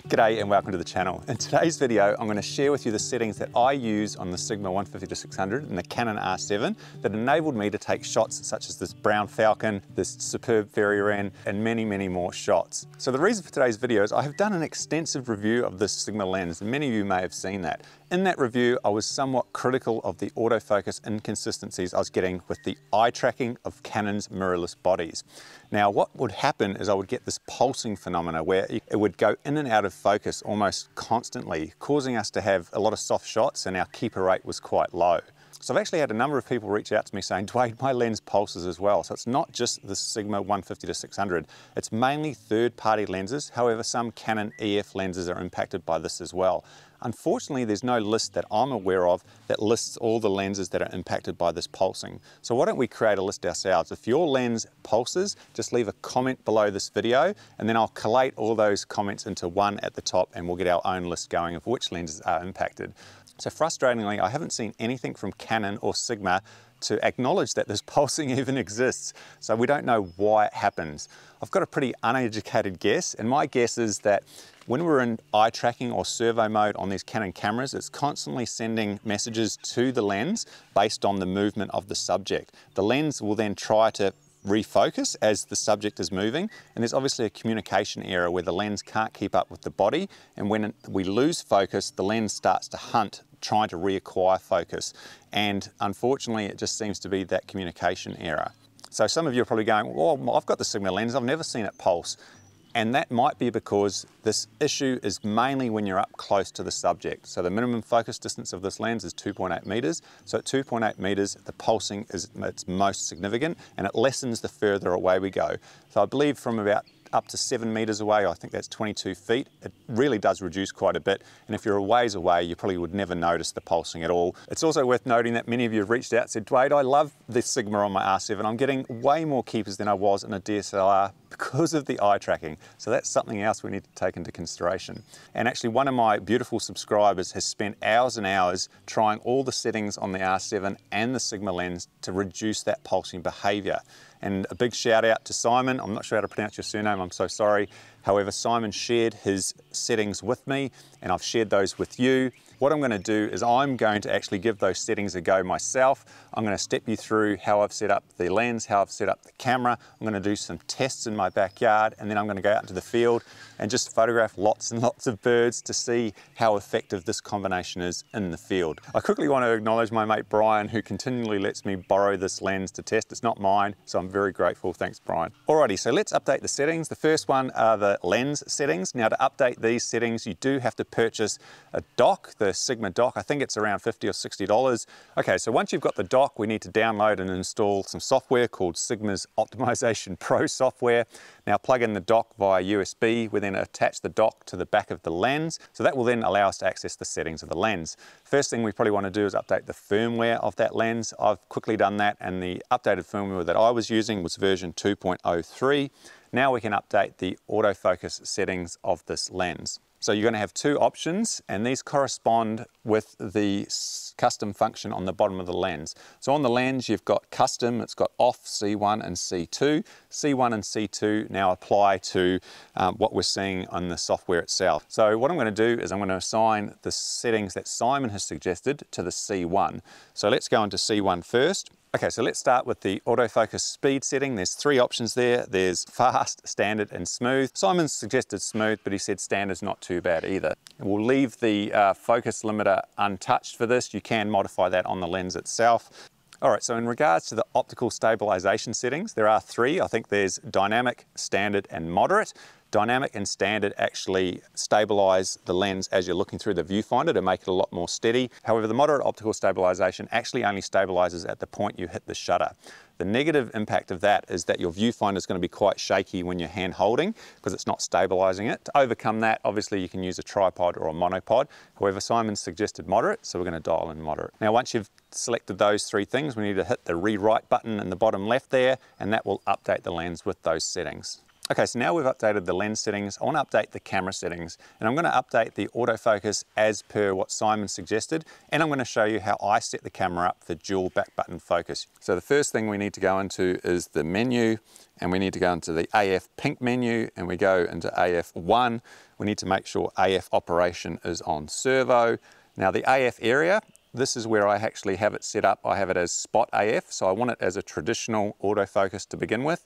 G'day and welcome to the channel. In today's video, I'm going to share with you the settings that I use on the Sigma 150-600 and the Canon R7 that enabled me to take shots such as this brown Falcon, this superb Fairy-wren, and many, many more shots. So the reason for today's video is I have done an extensive review of this Sigma lens, and many of you may have seen that. In that review, I was somewhat critical of the autofocus inconsistencies I was getting with the eye tracking of Canon's mirrorless bodies. Now, what would happen is I would get this pulsing phenomena where it would go in and out of focus almost constantly, causing us to have a lot of soft shots, and our keeper rate was quite low. So I've actually had a number of people reach out to me saying, Dwayne, my lens pulses as well. So it's not just the Sigma 150-600, it's mainly third-party lenses. However, some Canon EF lenses are impacted by this as well. Unfortunately, there's no list that I'm aware of that lists all the lenses that are impacted by this pulsing. So why don't we create a list ourselves? If your lens pulses, just leave a comment below this video, and then I'll collate all those comments into one at the top, and we'll get our own list going of which lenses are impacted. So frustratingly, I haven't seen anything from Canon or Sigma to acknowledge that this pulsing even exists. So we don't know why it happens. I've got a pretty uneducated guess, and my guess is that when we're in eye tracking or servo mode on these Canon cameras, it's constantly sending messages to the lens based on the movement of the subject. The lens will then try to refocus as the subject is moving, and there's obviously a communication error where the lens can't keep up with the body, and when we lose focus, the lens starts to hunt, trying to reacquire focus, and unfortunately it just seems to be that communication error. So some of you are probably going, well, I've got the Sigma lens, I've never seen it pulse. And that might be because this issue is mainly when you're up close to the subject. So the minimum focus distance of this lens is 2.8 meters. So at 2.8 meters, the pulsing is its most significant, and it lessens the further away we go. So I believe from about up to 7 meters away, I think that's 22 feet, it really does reduce quite a bit. And if you're a ways away, you probably would never notice the pulsing at all. It's also worth noting that many of you have reached out and said, Dwayne, I love this Sigma on my R7. I'm getting way more keepers than I was in a DSLR because of the eye tracking. So that's something else we need to take into consideration. And actually one of my beautiful subscribers has spent hours and hours trying all the settings on the R7 and the Sigma lens to reduce that pulsing behavior. And a big shout out to Simon. I'm not sure how to pronounce your surname, I'm so sorry. However, Simon shared his settings with me, and I've shared those with you. What I'm going to do is I'm going to actually give those settings a go myself. I'm going to step you through how I've set up the lens, how I've set up the camera. I'm going to do some tests in my backyard, and then I'm going to go out into the field and just photograph lots and lots of birds to see how effective this combination is in the field. I quickly want to acknowledge my mate Brian, who continually lets me borrow this lens to test. It's not mine, so I'm very grateful. Thanks, Brian. Alrighty, so let's update the settings. The first one are the lens settings. Now, to update these settings, you do have to purchase a dock, the Sigma dock. I think it's around $50 or $60. Okay, so once you've got the dock, we need to download and install some software called Sigma's Optimization Pro software. Now, plug in the dock via USB. We then attach the dock to the back of the lens. So that will then allow us to access the settings of the lens. First thing we probably want to do is update the firmware of that lens. I've quickly done that, and the updated firmware that I was using was version 2.03. Now we can update the autofocus settings of this lens. So you're going to have two options, and these correspond with the custom function on the bottom of the lens. So on the lens, you've got custom, it's got off, C1 and C2. C1 and C2 now apply to what we're seeing on the software itself. So what I'm going to do is I'm going to assign the settings that Simon has suggested to the C1. So let's go into C1 first. Okay, so let's start with the autofocus speed setting. There's three options there. There's fast, standard, and smooth. Simon's suggested smooth, but he said standard's not too bad either. We'll leave the focus limiter untouched for this. You can modify that on the lens itself. All right, so in regards to the optical stabilization settings, there are three. I think there's dynamic, standard, and moderate. Dynamic and standard actually stabilize the lens as you're looking through the viewfinder to make it a lot more steady. However, the moderate optical stabilization actually only stabilizes at the point you hit the shutter. The negative impact of that is that your viewfinder is going to be quite shaky when you're hand holding because it's not stabilizing it. To overcome that, obviously you can use a tripod or a monopod. However, Simon suggested moderate, so we're going to dial in moderate. Now, once you've selected those three things, we need to hit the rewrite button in the bottom left there, and that will update the lens with those settings. Okay, so now we've updated the lens settings. I want to update the camera settings, and I'm going to update the autofocus as per what Simon suggested, and I'm going to show you how I set the camera up for dual back button focus. So the first thing we need to go into is the menu, and we need to go into the AF pink menu, and we go into AF1. We need to make sure AF operation is on servo. Now the AF area, this is where I actually have it set up. I have it as spot AF, so I want it as a traditional autofocus to begin with.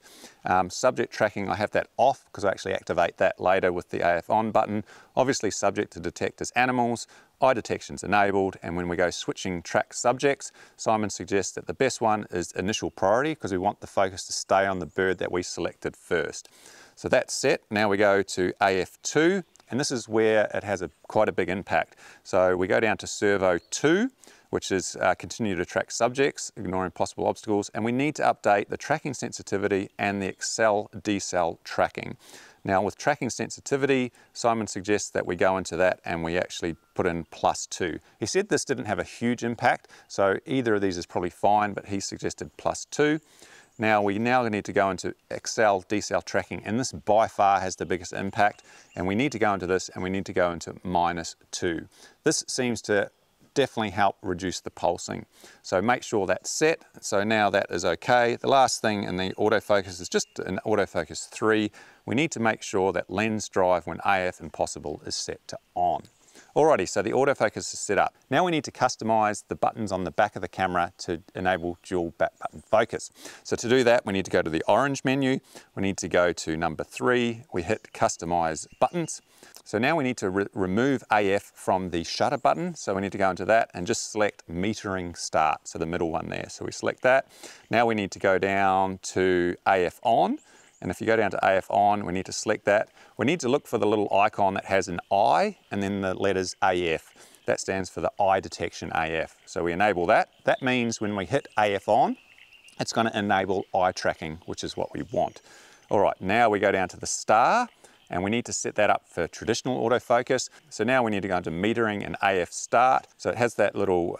Subject tracking, I have that off because I actually activate that later with the AF on button. Obviously subject to detect as animals, eye detection's enabled, and when we go switching track subjects, Simon suggests that the best one is initial priority because we want the focus to stay on the bird that we selected first. So that's set. Now we go to AF2. And this is where it has quite a big impact. So we go down to servo 2, which is continue to track subjects, ignoring possible obstacles, and we need to update the tracking sensitivity and the accel-decel tracking. Now with tracking sensitivity, Simon suggests that we go into that and we actually put in +2. He said this didn't have a huge impact, so either of these is probably fine, but he suggested +2. Now we need to go into accel-decel tracking, and this by far has the biggest impact, and we need to go into this and we need to go into -2. This seems to definitely help reduce the pulsing. So make sure that's set. So now that is okay. The last thing in the autofocus is just in autofocus 3. We need to make sure that lens drive when AF and possible is set to on. Alrighty, so the autofocus is set up. Now we need to customize the buttons on the back of the camera to enable dual back button focus. So to do that, we need to go to the orange menu. We need to go to number 3. We hit customize buttons. So now we need to remove AF from the shutter button. So we need to go into that and just select metering start. So the middle one there. So we select that. Now we need to go down to AF on. And if you go down to AF on, we need to select that. We need to look for the little icon that has an I and then the letters AF. That stands for the eye detection AF. So we enable that. That means when we hit AF on, it's going to enable eye tracking, which is what we want. All right, now we go down to the star, and we need to set that up for traditional autofocus. So now we need to go into metering and AF start. So it has that little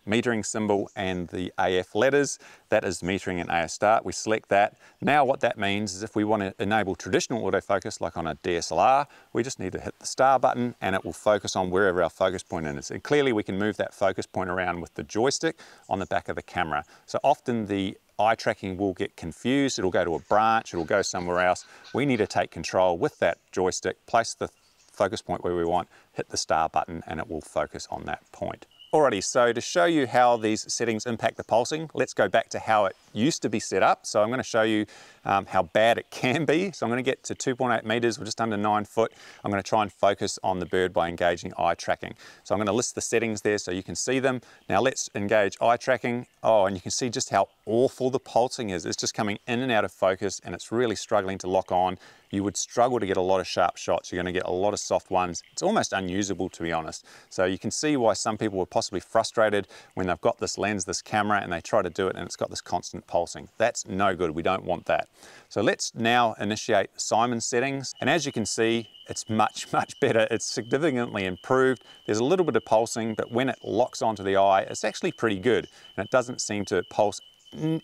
metering symbol and the AF letters. That is metering and AF start. We select that. Now what that means is if we want to enable traditional autofocus like on a DSLR, we just need to hit the star button and it will focus on wherever our focus point is. And clearly we can move that focus point around with the joystick on the back of the camera. So often the eye tracking will get confused. It'll go to a branch, it'll go somewhere else. We need to take control with that joystick, place the focus point where we want, hit the star button, and it will focus on that point. Alrighty, so to show you how these settings impact the pulsing, let's go back to how it used to be set up. So I'm going to show you how bad it can be. So I'm going to get to 2.8 meters, or just under 9 foot. I'm going to try and focus on the bird by engaging eye tracking. So I'm going to list the settings there so you can see them. Now let's engage eye tracking. Oh, and you can see just how awful the pulsing is. It's just coming in and out of focus and it's really struggling to lock on. You would struggle to get a lot of sharp shots. You're going to get a lot of soft ones. It's almost unusable, to be honest. So you can see why some people were possibly frustrated when they've got this lens, this camera, and they try to do it and it's got this constant pulsing. That's no good. We don't want that. So let's now initiate Simon's settings. And as you can see, it's much better. It's significantly improved. There's a little bit of pulsing, but when it locks onto the eye, it's actually pretty good. And it doesn't seem to pulse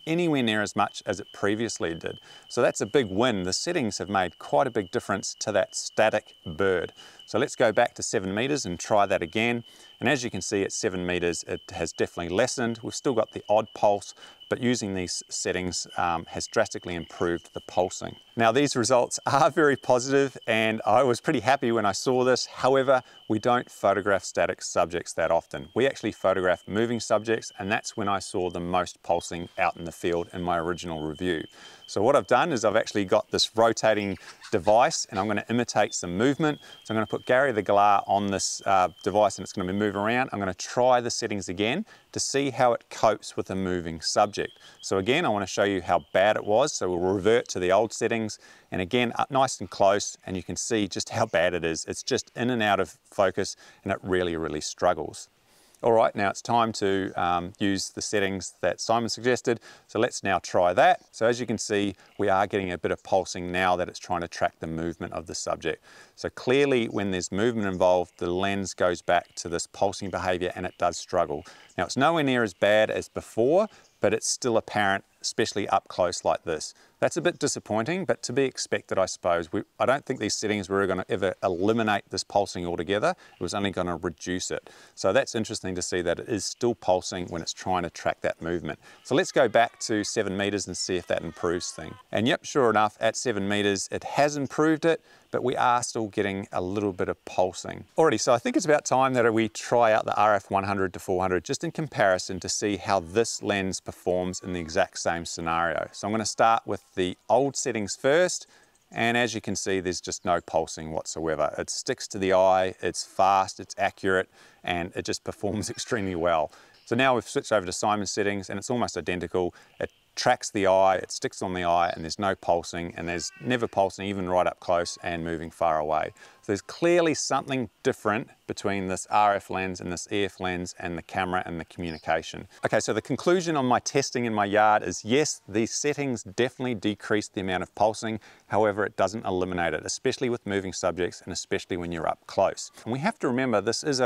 anywhere near as much as it previously did. So that's a big win. The settings have made quite a big difference to that static bird. So let's go back to 7 meters and try that again. And as you can see at 7 meters, it has definitely lessened. We've still got the odd pulse, but using these settings has drastically improved the pulsing. Now these results are very positive and I was pretty happy when I saw this. However, we don't photograph static subjects that often. We actually photograph moving subjects, and that's when I saw the most pulsing out in the field in my original review. So what I've done is I've actually got this rotating device and I'm going to imitate some movement. So I'm going to put Gary the Galah on this device and it's going to be moving around. I'm going to try the settings again to see how it copes with a moving subject. So again, I want to show you how bad it was. So we'll revert to the old settings and again, up nice and close, and you can see just how bad it is. It's just in and out of focus and it really struggles. All right, now it's time to use the settings that Simon suggested. So let's now try that. So as you can see, we are getting a bit of pulsing now that it's trying to track the movement of the subject. So clearly when there's movement involved, the lens goes back to this pulsing behavior and it does struggle. Now it's nowhere near as bad as before, but it's still apparent, especially up close like this. That's a bit disappointing, but to be expected, I suppose. I don't think these settings were going to ever eliminate this pulsing altogether. It was only going to reduce it. So that's interesting to see that it is still pulsing when it's trying to track that movement. So let's go back to 7 meters and see if that improves things. And yep, sure enough, at 7 meters, it has improved it, but we are still getting a little bit of pulsing. Alrighty, so I think it's about time that we try out the RF 100 to 400 just in comparison to see how this lens performs in the exact same scenario. So I'm going to start with the old settings first, and as you can see, there's just no pulsing whatsoever. It sticks to the eye, it's fast, it's accurate, and it just performs extremely well. So now we've switched over to Simon's settings and it's almost identical. It tracks the eye, it sticks on the eye, and there's no pulsing, and there's never pulsing even right up close and moving far away. So there's clearly something different between this RF lens and this EF lens and the camera and the communication. Okay, so the conclusion on my testing in my yard is yes, these settings definitely decrease the amount of pulsing. However, it doesn't eliminate it, especially with moving subjects and especially when you're up close. And we have to remember this is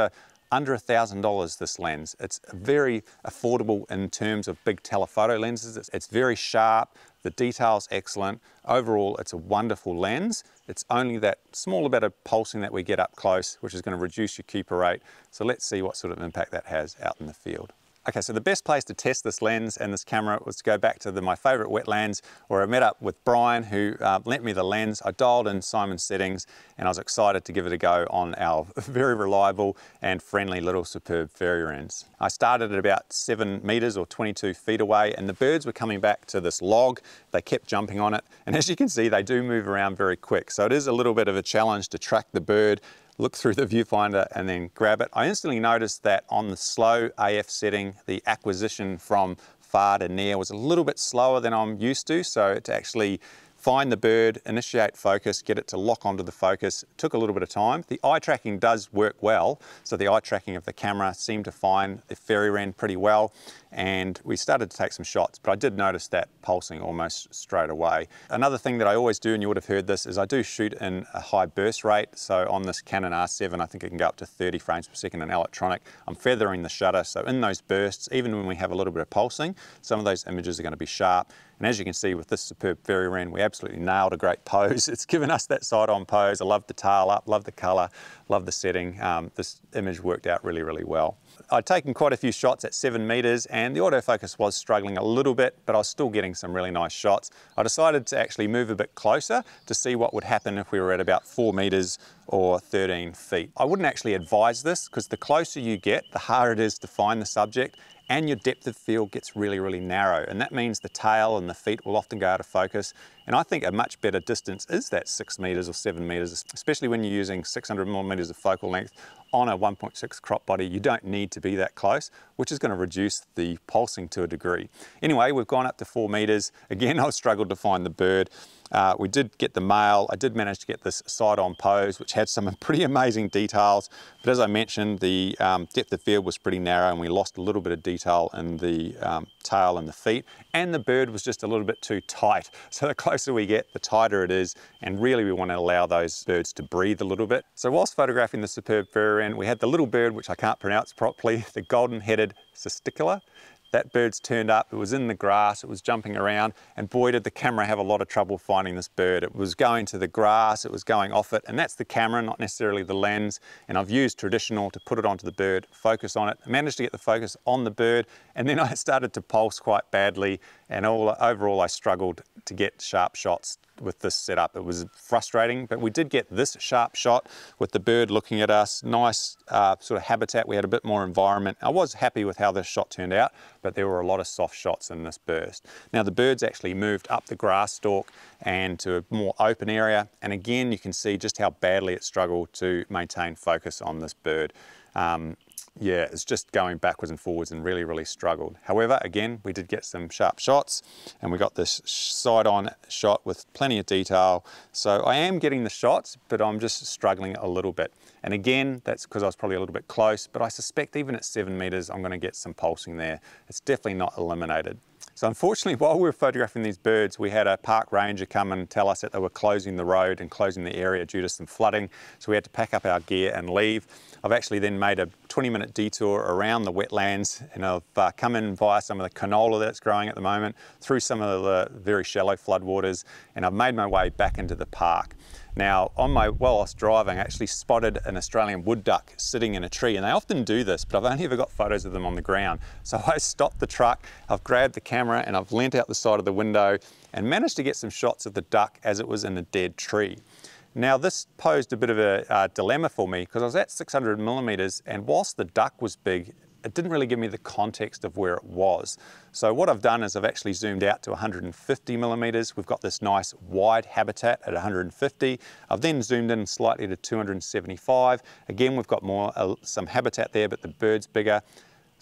under $1,000, this lens. It's very affordable in terms of big telephoto lenses. It's very sharp, the detail's excellent. Overall, it's a wonderful lens. It's only that smaller bit of pulsing that we get up close, which is going to reduce your keeper rate. So let's see what sort of impact that has out in the field. Okay, so the best place to test this lens and this camera was to go back to my favourite wetlands, where I met up with Brian, who lent me the lens. I dialed in Simon's settings and I was excited to give it a go on our very reliable and friendly little superb fairy-wrens. I started at about 7 meters or 22 feet away, and the birds were coming back to this log. They kept jumping on it, and as you can see, they do move around very quick. So it is a little bit of a challenge to track the bird, look through the viewfinder and then grab it. I instantly noticed that on the slow AF setting, the acquisition from far to near was a little bit slower than I'm used to. So to actually find the bird, initiate focus, get it to lock onto the focus, it took a little bit of time. The eye tracking does work well. So the eye tracking of the camera seemed to find the fairy-wren pretty well. And we started to take some shots, but I did notice that pulsing almost straight away. Another thing that I always do, and you would have heard this, is I do shoot in a high burst rate. So on this Canon R7, I think it can go up to 30 frames per second in electronic. I'm feathering the shutter, so in those bursts, even when we have a little bit of pulsing, some of those images are going to be sharp. And as you can see with this superb fairy-wren, we absolutely nailed a great pose. It's given us that side-on pose. I love the tail up, love the colour, love the setting. This image worked out really, really well. I'd taken quite a few shots at 7 meters and the autofocus was struggling a little bit, but I was still getting some really nice shots. I decided to actually move a bit closer to see what would happen if we were at about 4 meters or 13 feet. I wouldn't actually advise this because the closer you get, the harder it is to find the subject, and your depth of field gets really, really narrow. And that means the tail and the feet will often go out of focus. And I think a much better distance is that 6 meters or 7 meters, especially when you're using 600 millimeters of focal length on a 1.6 crop body. You don't need to be that close, which is going to reduce the pulsing to a degree. Anyway, we've gone up to 4 meters. Again, I struggled to find the bird. We did get the male. I did manage to get this side-on pose, which had some pretty amazing details. But as I mentioned, the depth of field was pretty narrow and we lost a little bit of detail in the tail and the feet. And the bird was just a little bit too tight. So the closer we get, the tighter it is. And really we want to allow those birds to breathe a little bit. So whilst photographing the superb fairy-wren, we had the little bird, which I can't pronounce properly, the golden-headed Cisticola. That bird's turned up, it was in the grass, it was jumping around, and boy did the camera have a lot of trouble finding this bird. It was going to the grass, it was going off it, and that's the camera, not necessarily the lens. And I've used traditional to put it onto the bird, focus on it. I managed to get the focus on the bird, and then I started to pulse quite badly, and overall I struggled to get sharp shots with this setup. It was frustrating, but we did get this sharp shot with the bird looking at us. Nice sort of habitat. We had a bit more environment. I was happy with how this shot turned out, but there were a lot of soft shots in this burst. Now the birds actually moved up the grass stalk and to a more open area, and again you can see just how badly it struggled to maintain focus on this bird. Yeah, it's just going backwards and forwards and really, really struggled. However, again, we did get some sharp shots and we got this side-on shot with plenty of detail. So I am getting the shots, but I'm just struggling a little bit. And again, that's because I was probably a little bit close, but I suspect even at 7 meters, I'm going to get some pulsing there. It's definitely not eliminated. So unfortunately, while we were photographing these birds, we had a park ranger come and tell us that they were closing the road and closing the area due to some flooding. So we had to pack up our gear and leave. I've actually then made a 20-minute detour around the wetlands, and I've come in via some of the canola that's growing at the moment, through some of the very shallow floodwaters, and I've made my way back into the park. Now, while I was driving, I actually spotted an Australian woodduck sitting in a tree, and they often do this, but I've only ever got photos of them on the ground. So I stopped the truck, I've grabbed the camera, and I've leant out the side of the window and managed to get some shots of the duck as it was in a dead tree. Now, this posed a bit of a dilemma for me because I was at 600 millimeters, and whilst the duck was big, it didn't really give me the context of where it was. So what I've done is I've actually zoomed out to 150 millimeters. We've got this nice wide habitat at 150. I've then zoomed in slightly to 275. Again, we've got some habitat there, but the bird's bigger.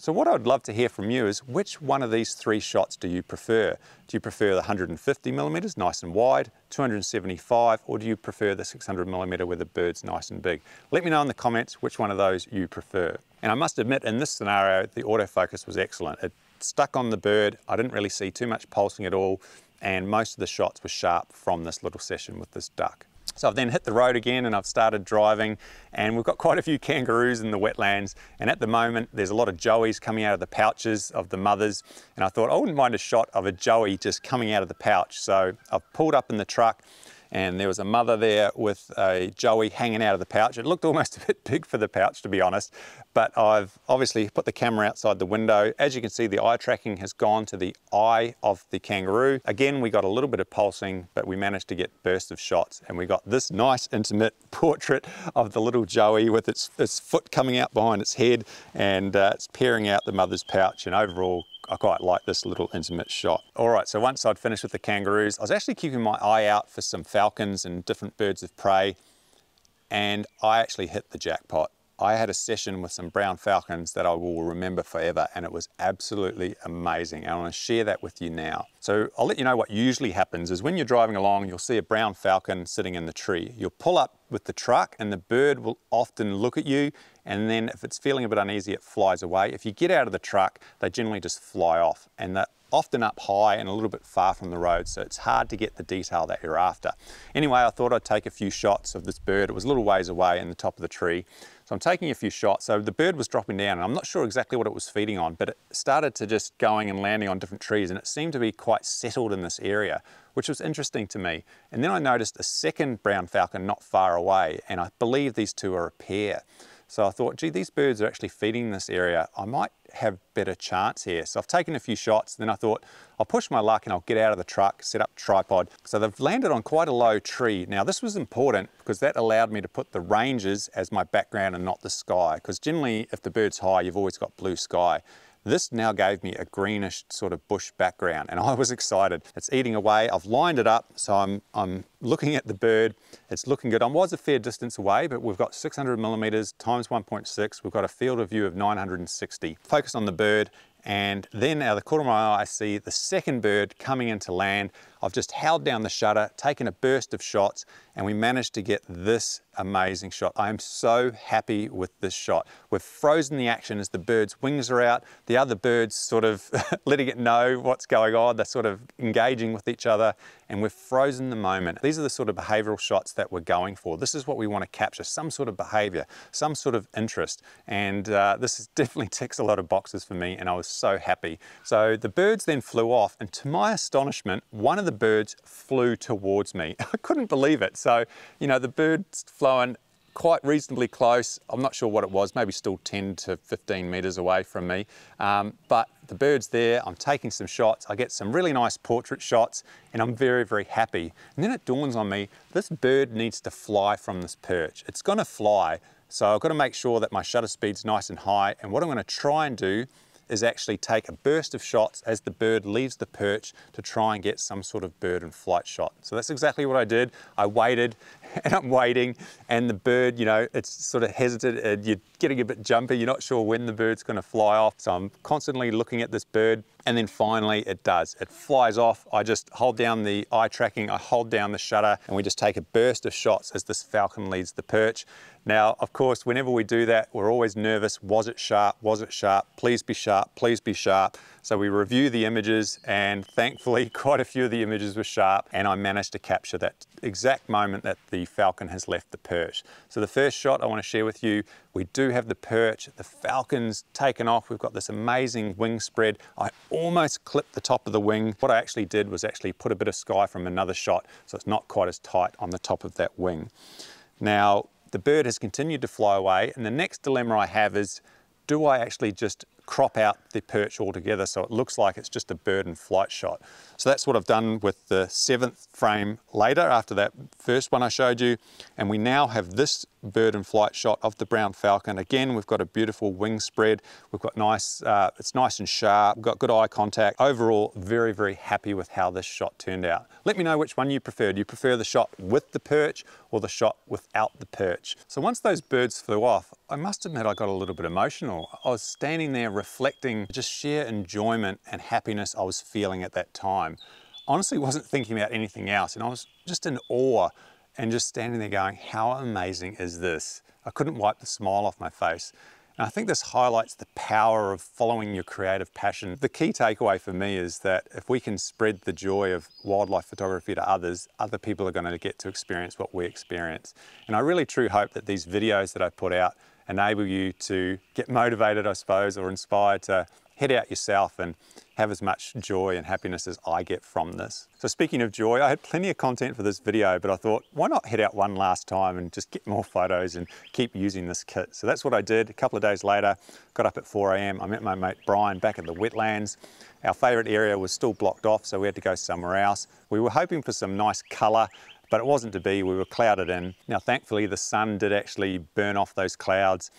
So what I'd love to hear from you is, which one of these three shots do you prefer? Do you prefer the 150 millimeters, nice and wide, 275, or do you prefer the 600 millimeter where the bird's nice and big? Let me know in the comments which one of those you prefer. And I must admit, in this scenario, the autofocus was excellent. It stuck on the bird. I didn't really see too much pulsing at all, and most of the shots were sharp from this little session with this duck. So I've then hit the road again and I've started driving, and we've got quite a few kangaroos in the wetlands, and at the moment there's a lot of joeys coming out of the pouches of the mothers, and I thought I wouldn't mind a shot of a joey just coming out of the pouch. So I've pulled up in the truck, and there was a mother there with a joey hanging out of the pouch. It looked almost a bit big for the pouch, to be honest, but I've obviously put the camera outside the window. As you can see, the eye tracking has gone to the eye of the kangaroo. Again, we got a little bit of pulsing, but we managed to get bursts of shots, and we got this nice intimate portrait of the little joey with its foot coming out behind its head, and it's peering out the mother's pouch, and overall, I quite like this little intimate shot. All right, so once I'd finished with the kangaroos, I was actually keeping my eye out for some falcons and different birds of prey, and I actually hit the jackpot. I had a session with some brown falcons that I will remember forever, and it was absolutely amazing. And I want to share that with you now. So I'll let you know what usually happens is when you're driving along, you'll see a brown falcon sitting in the tree. You'll pull up with the truck, and the bird will often look at you, and then if it's feeling a bit uneasy, it flies away. If you get out of the truck, they generally just fly off, and they're often up high and a little bit far from the road, so it's hard to get the detail that you're after. Anyway, I thought I'd take a few shots of this bird. It was a little ways away in the top of the tree. So I'm taking a few shots. So the bird was dropping down, and I'm not sure exactly what it was feeding on, but it started to just going and landing on different trees, and it seemed to be quite settled in this area, which was interesting to me. And then I noticed a second brown falcon not far away, and I believe these two are a pair. So I thought, gee, these birds are actually feeding in this area. I might have better chance here. So I've taken a few shots, then I thought, I'll push my luck and I'll get out of the truck, set up tripod. So they've landed on quite a low tree. Now this was important because that allowed me to put the ranges as my background and not the sky. Because generally, if the bird's high, you've always got blue sky. This now gave me a greenish sort of bush background, and I was excited. It's eating away. I've lined it up, so I'm looking at the bird. It's looking good. I was a fair distance away, but we've got 600 millimeters times 1.6. We've got a field of view of 960. Focus on the bird, and then out of the corner of my eye, I see the second bird coming into land. I've just held down the shutter, taken a burst of shots, and we managed to get this amazing shot. I am so happy with this shot. We've frozen the action as the bird's wings are out. The other birds sort of letting it know what's going on. They're sort of engaging with each other, and we've frozen the moment. These are the sort of behavioral shots that we're going for. This is what we want to capture, some sort of behavior, some sort of interest. And this definitely ticks a lot of boxes for me, and I was so happy. So the birds then flew off, and to my astonishment, one of the birds flew towards me. I couldn't believe it. So, you know, the bird's flown quite reasonably close. I'm not sure what it was, maybe still 10 to 15 meters away from me. But the bird's there, I'm taking some shots. I get some really nice portrait shots, and I'm very, very happy. And then it dawns on me, this bird needs to fly from this perch. It's gonna fly, so I've got to make sure that my shutter speed's nice and high. And what I'm gonna try and do is actually take a burst of shots as the bird leaves the perch to try and get some sort of bird and flight shot. So that's exactly what I did. I waited, and I'm waiting, and the bird, you know, it's sort of hesitant, and you're getting a bit jumpy. You're not sure when the bird's going to fly off. So I'm constantly looking at this bird, And then finally it does. It flies off. I just hold down the eye tracking, I hold down the shutter, and we just take a burst of shots as this falcon leads the perch. Now, of course, whenever we do that, we're always nervous. Was it sharp? Was it sharp? Please be sharp. Please be sharp. So we review the images, and thankfully quite a few of the images were sharp, and I managed to capture that exact moment that the falcon has left the perch. So the first shot I want to share with you, we do have the perch, the falcon's taken off, we've got this amazing wing spread. I almost clipped the top of the wing. What I actually did was actually put a bit of sky from another shot, so it's not quite as tight on the top of that wing. Now, the bird has continued to fly away, and the next dilemma I have is, do I actually just crop out the perch altogether so it looks like it's just a bird in flight shot? So that's what I've done with the 7th frame later, after that first one I showed you. And we now have this bird in flight shot of the brown falcon. Again, we've got a beautiful wing spread. We've got nice, it's nice and sharp. We've got good eye contact. Overall, very, very happy with how this shot turned out. Let me know which one you prefer. Do you prefer the shot with the perch or the shot without the perch? So once those birds flew off, I must admit I got a little bit emotional. I was standing there reflecting just sheer enjoyment and happiness I was feeling at that time. Honestly, wasn't thinking about anything else, and I was just in awe and just standing there going, how amazing is this? I couldn't wipe the smile off my face. And I think this highlights the power of following your creative passion. The key takeaway for me is that if we can spread the joy of wildlife photography to others, other people are going to get to experience what we experience. And I really truly hope that these videos that I put out enable you to get motivated, I suppose, or inspired to head out yourself and have as much joy and happiness as I get from this. So speaking of joy, I had plenty of content for this video, but I thought, why not head out one last time and just get more photos and keep using this kit? So that's what I did. A couple of days later, got up at 4 AM. I met my mate Brian back at the wetlands. Our favourite area was still blocked off, so we had to go somewhere else. We were hoping for some nice colour, but it wasn't to be. We were clouded in. Now, thankfully, the sun did actually burn off those clouds,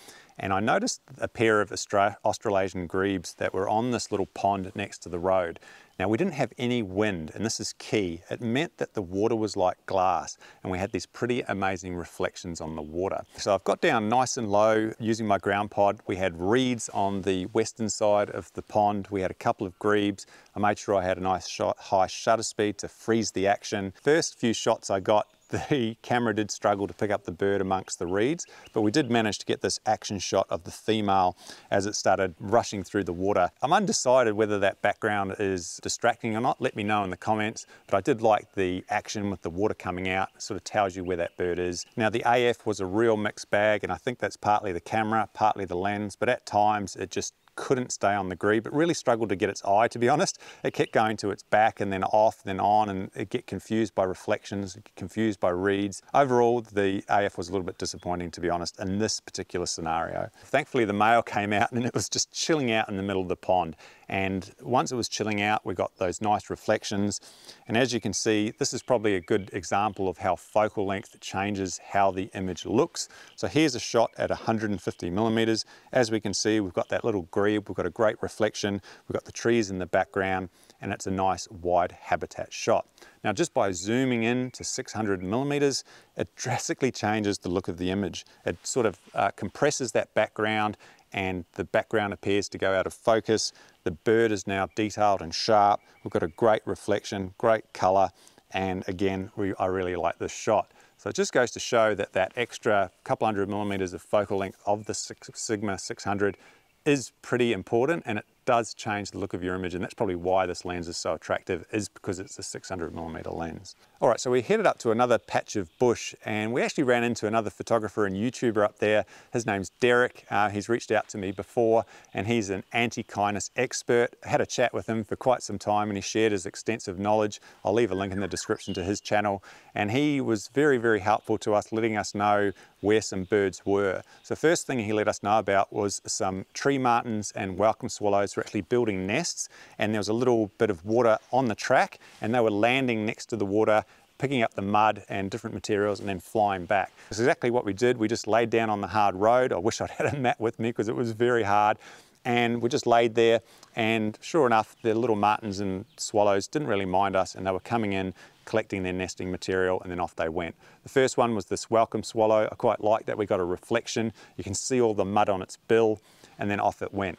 and I noticed a pair of Australasian Grebes that were on this little pond next to the road. Now, we didn't have any wind, and this is key. It meant that the water was like glass, and we had these pretty amazing reflections on the water. So I've got down nice and low using my ground pod. We had reeds on the western side of the pond. We had a couple of Grebes. I made sure I had a nice high shutter speed to freeze the action. First few shots I got, the camera did struggle to pick up the bird amongst the reeds, but we did manage to get this action shot of the female as it started rushing through the water. I'm undecided whether that background is distracting or not. Let me know in the comments, but I did like the action with the water coming out. It sort of tells you where that bird is. Now, the AF was a real mixed bag, and I think that's partly the camera, partly the lens, but at times it just couldn't stay on the grebe. It really struggled to get its eye, to be honest. It kept going to its back and then off, then on, and it get confused by reflections, it get confused by reeds. Overall, the AF was a little bit disappointing, to be honest, in this particular scenario. Thankfully, the male came out and it was just chilling out in the middle of the pond. And once it was chilling out, we got those nice reflections. And as you can see, this is probably a good example of how focal length changes how the image looks. So here's a shot at 150 millimeters. As we can see, we've got that little grebe, we've got a great reflection, we've got the trees in the background, and it's a nice wide habitat shot. Now, just by zooming in to 600 millimeters, it drastically changes the look of the image. It sort of compresses that background, and the background appears to go out of focus. The bird is now detailed and sharp. We've got a great reflection, great color, and again, I really like this shot. So it just goes to show that that extra couple hundred millimeters of focal length of the Sigma 600 is pretty important, and it does change the look of your image, and that's probably why this lens is so attractive, is because it's a 600 millimeter lens. All right, so we headed up to another patch of bush, and we actually ran into another photographer and YouTuber up there. His name's Derek. He's reached out to me before, and he's an anti-kindness expert. I had a chat with him for quite some time, and he shared his extensive knowledge. I'll leave a link in the description to his channel, and he was very, very helpful to us, letting us know where some birds were. So first thing he let us know about was some tree martins and welcome swallows were actually building nests, and there was a little bit of water on the track, and they were landing next to the water, picking up the mud and different materials and then flying back. That's exactly what we did. We just laid down on the hard road. I wish I'd had a mat with me because it was very hard. And we just laid there, and sure enough, the little martins and swallows didn't really mind us, and they were coming in, collecting their nesting material, and then off they went. The first one was this welcome swallow. I quite liked that. We got a reflection. You can see all the mud on its bill, and then off it went.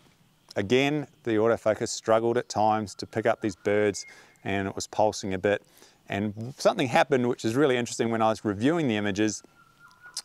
Again, the autofocus struggled at times to pick up these birds, and it was pulsing a bit. And something happened which is really interesting. When I was reviewing the images,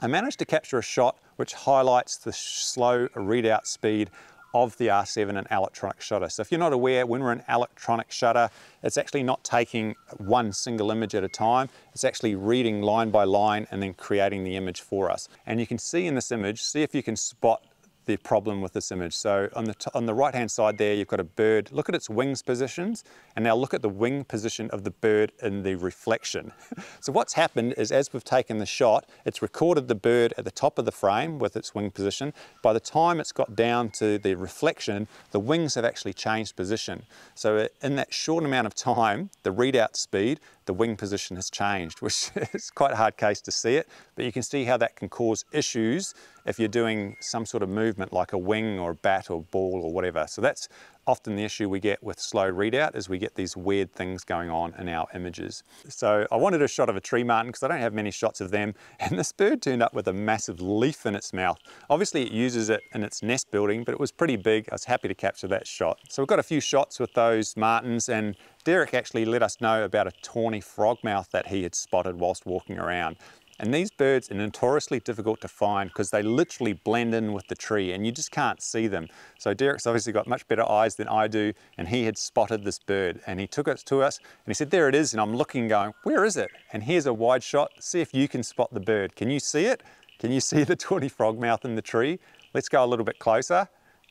I managed to capture a shot which highlights the slow readout speed of the R7 and electronic shutter. So if you're not aware, when we're in electronic shutter, it's actually not taking one single image at a time. It's actually reading line by line and then creating the image for us. And you can see in this image, see if you can spot the problem with this image. So on the right hand side there, you've got a bird. Look at its wings positions, and now look at the wing position of the bird in the reflection. So what's happened is, as we've taken the shot, it's recorded the bird at the top of the frame with its wing position. By the time it's got down to the reflection, the wings have actually changed position. So in that short amount of time, the readout speed, the wing position has changed, which is quite a hard case to see it, but you can see how that can cause issues if you're doing some sort of movement like a wing or a bat or ball or whatever. So that's often the issue we get with slow readout, is we get these weird things going on in our images. So I wanted a shot of a tree martin because I don't have many shots of them, and this bird turned up with a massive leaf in its mouth. Obviously it uses it in its nest building, but it was pretty big. I was happy to capture that shot. So we've got a few shots with those martins, and Derek actually let us know about a tawny frogmouth that he had spotted whilst walking around. And these birds are notoriously difficult to find because they literally blend in with the tree and you just can't see them. So Derek's obviously got much better eyes than I do, and he had spotted this bird and he took it to us and he said, there it is. And I'm looking going, where is it? And here's a wide shot. See if you can spot the bird. Can you see it? Can you see the tawny frogmouth in the tree? Let's go a little bit closer.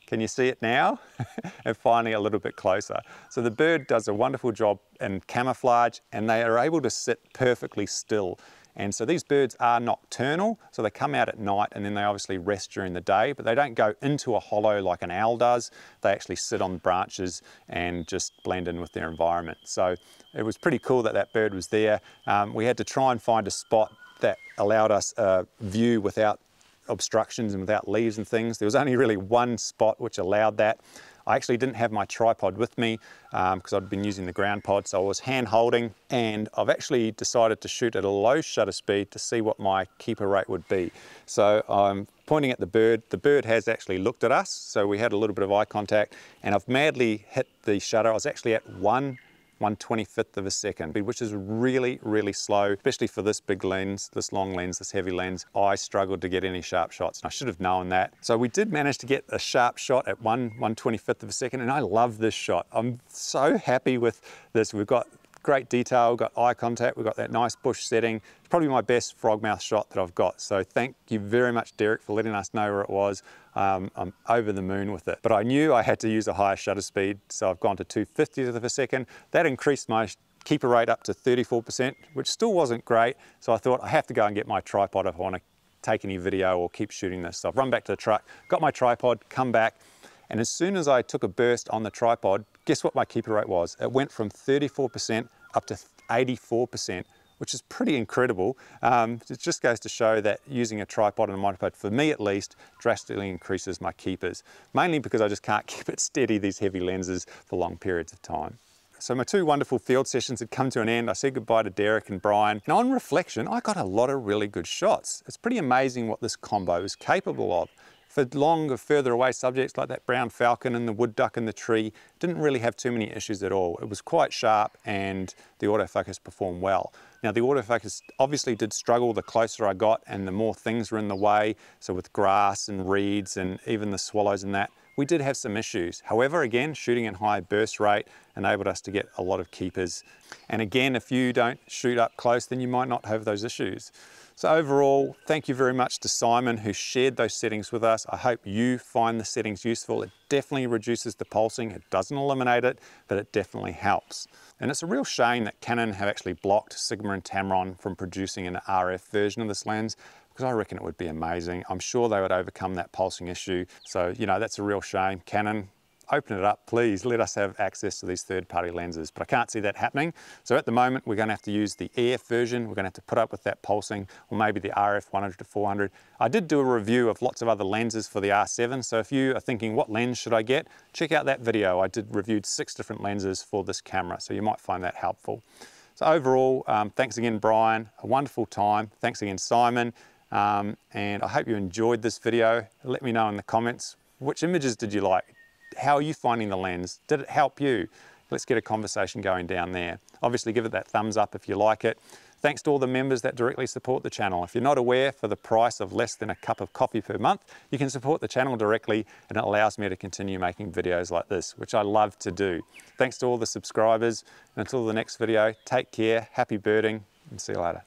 Can you see it now? And finally a little bit closer. So the bird does a wonderful job in camouflage, and they are able to sit perfectly still. And so these birds are nocturnal, so they come out at night and then they obviously rest during the day, but they don't go into a hollow like an owl does. They actually sit on branches and just blend in with their environment. So it was pretty cool that that bird was there. We had to try and find a spot that allowed us a view without obstructions and without leaves and things. There was only really one spot which allowed that. I actually didn't have my tripod with me because I'd been using the ground pod, so I was hand holding, and I've actually decided to shoot at a low shutter speed to see what my keeper rate would be. So I'm pointing at the bird. The bird has actually looked at us, so we had a little bit of eye contact, and I've madly hit the shutter. I was actually at 1/125th of a second, which is really, really slow, especially for this big lens, this long lens, this heavy lens. I struggled to get any sharp shots, and I should have known that. So we did manage to get a sharp shot at 1/125th of a second, and I love this shot. I'm so happy with this. We've got great detail, we've got eye contact, we've got that nice bush setting. It's probably my best frogmouth shot that I've got. So thank you very much, Derek, for letting us know where it was. I'm over the moon with it. But I knew I had to use a higher shutter speed, so I've gone to 2/50th of a second. That increased my keeper rate up to 34%, which still wasn't great. So I thought I have to go and get my tripod if I want to take any video or keep shooting this. So I've run back to the truck, got my tripod, come back, and as soon as I took a burst on the tripod, guess what my keeper rate was? It went from 34% up to 84%, which is pretty incredible. It just goes to show that using a tripod and a monopod, for me at least, drastically increases my keepers, mainly because I just can't keep it steady, these heavy lenses, for long periods of time. So my two wonderful field sessions had come to an end. I said goodbye to Derek and Brian. And on reflection, I got a lot of really good shots. It's pretty amazing what this combo is capable of. For longer, further away subjects like that brown falcon and the woodduck in the tree, didn't really have too many issues at all. It was quite sharp and the autofocus performed well. Now the autofocus obviously did struggle the closer I got and the more things were in the way. So with grass and reeds and even the swallows and that, we did have some issues. However, again, shooting in high burst rate enabled us to get a lot of keepers. And again, if you don't shoot up close, then you might not have those issues. So overall, thank you very much to Simon who shared those settings with us. I hope you find the settings useful. It definitely reduces the pulsing. It doesn't eliminate it, but it definitely helps. And it's a real shame that Canon have actually blocked Sigma and Tamron from producing an RF version of this lens, because I reckon it would be amazing. I'm sure they would overcome that pulsing issue. So, you know, that's a real shame. Canon, open it up, please. Let us have access to these third-party lenses, but I can't see that happening. So at the moment, we're going to have to use the EF version. We're going to have to put up with that pulsing, or maybe the RF 100 to 400. I did do a review of lots of other lenses for the R7, so if you are thinking, what lens should I get? Check out that video. I reviewed 6 different lenses for this camera, so you might find that helpful. So overall, thanks again, Brian. A wonderful time. Thanks again, Simon. And I hope you enjoyed this video. Let me know in the comments, which images did you like? How are you finding the lens? Did it help you? Let's get a conversation going down there. Obviously give it that thumbs up if you like it. Thanks to all the members that directly support the channel. If you're not aware, for the price of less than a cup of coffee per month, you can support the channel directly, and it allows me to continue making videos like this, which I love to do. Thanks to all the subscribers, and until the next video, take care, happy birding, and see you later.